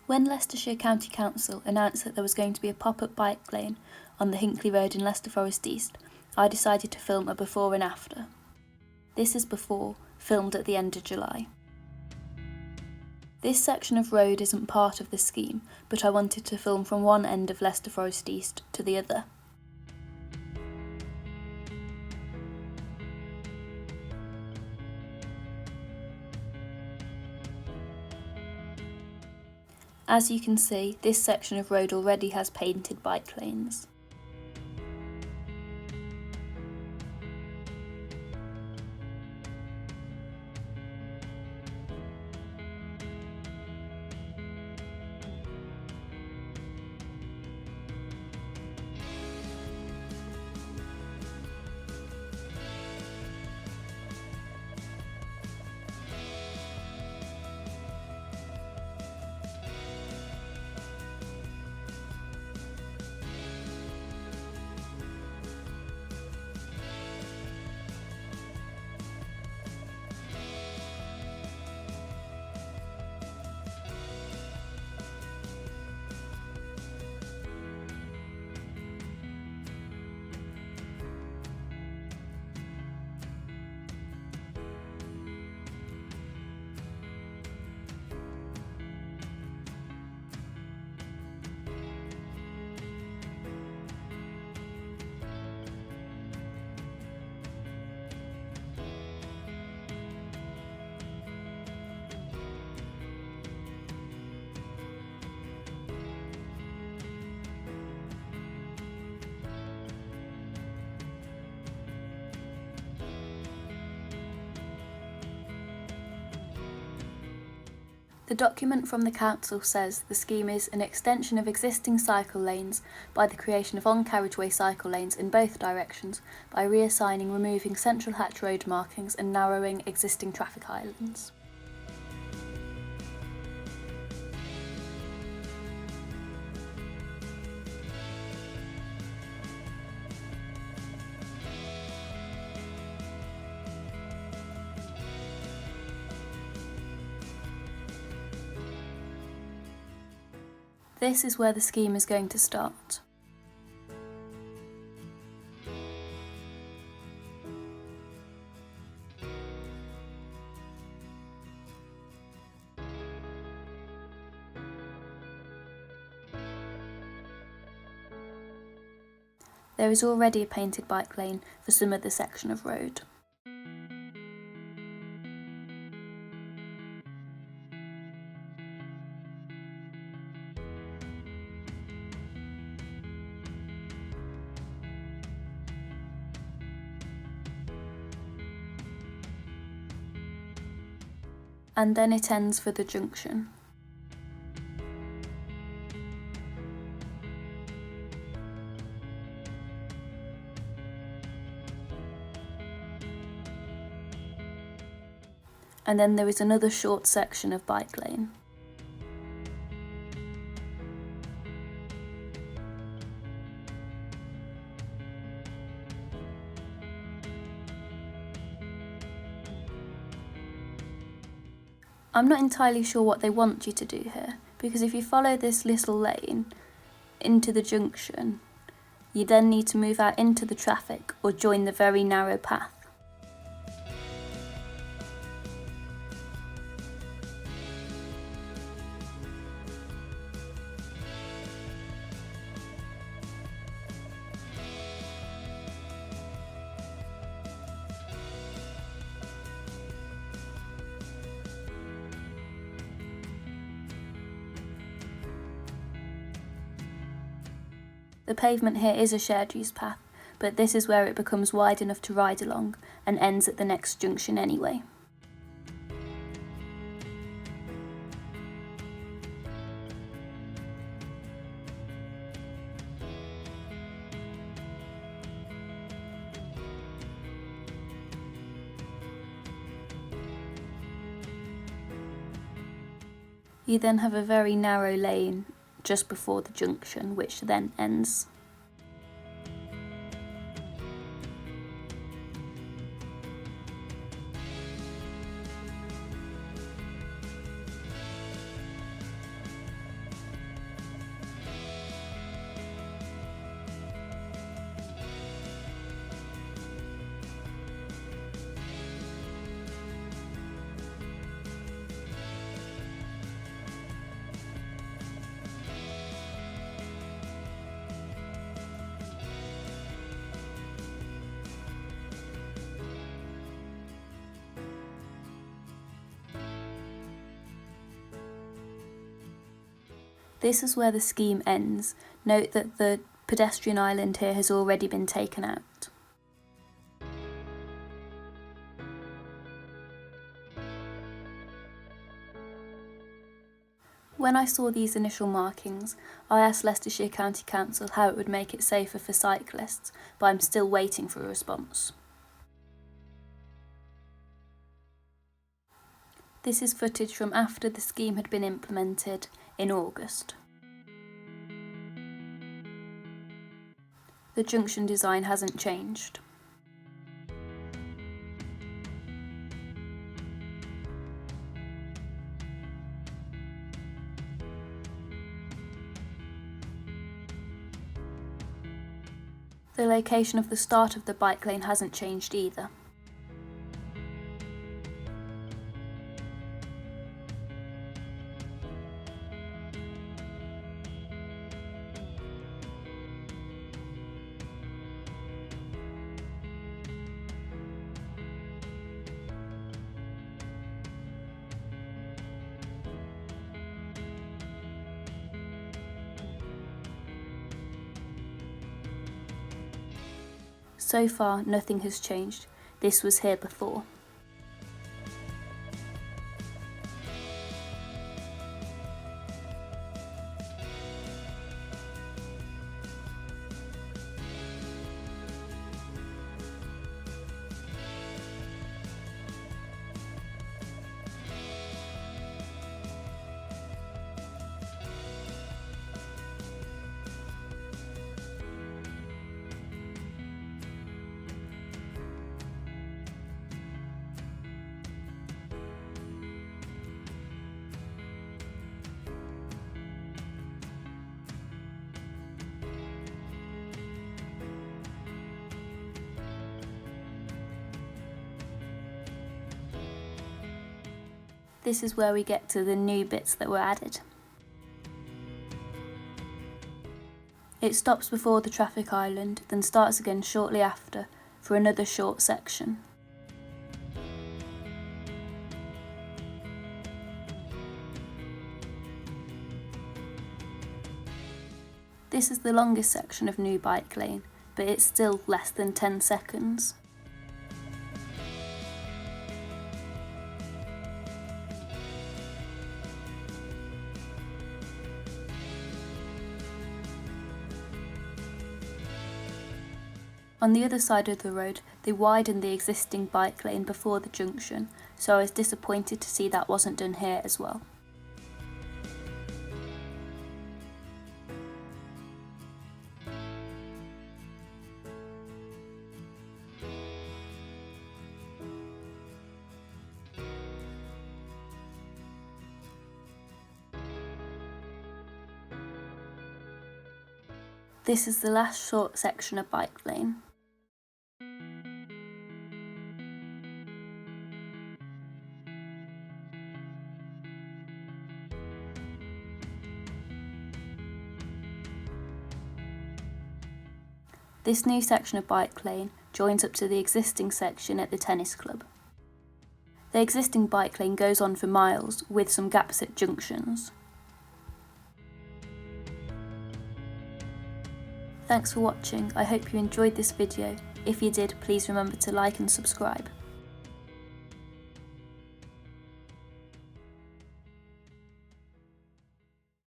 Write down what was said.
When Leicestershire County Council announced that there was going to be a pop-up bike lane on the Hinckley Road in Leicester Forest East, I decided to film a before and after. This is before, filmed at the end of July. This section of road isn't part of the scheme, but I wanted to film from one end of Leicester Forest East to the other. As you can see, this section of road already has painted bike lanes. The document from the council says the scheme is an extension of existing cycle lanes by the creation of on-carriageway cycle lanes in both directions by reassigning, removing Central Hatch Road markings and narrowing existing traffic islands. This is where the scheme is going to start. There is already a painted bike lane for some of the section of road. And then it ends for the junction. And then there is another short section of bike lane. I'm not entirely sure what they want you to do here, because if you follow this little lane into the junction, you then need to move out into the traffic or join the very narrow path. The pavement here is a shared use path, but this is where it becomes wide enough to ride along and ends at the next junction anyway. You then have a very narrow lane just before the junction, which then ends. This is where the scheme ends. Note that the pedestrian island here has already been taken out. When I saw these initial markings, I asked Leicestershire County Council how it would make it safer for cyclists, but I'm still waiting for a response. This is footage from after the scheme had been implemented in August. The junction design hasn't changed. The location of the start of the bike lane hasn't changed either. So far, nothing has changed. This was here before. This is where we get to the new bits that were added. It stops before the traffic island, then starts again shortly after for another short section. This is the longest section of new bike lane, but it's still less than 10 seconds. On the other side of the road, they widened the existing bike lane before the junction, so I was disappointed to see that wasn't done here as well. This is the last short section of bike lane. This new section of bike lane joins up to the existing section at the tennis club. The existing bike lane goes on for miles, with some gaps at junctions. Thanks for watching. I hope you enjoyed this video. If you did, please remember to like and subscribe.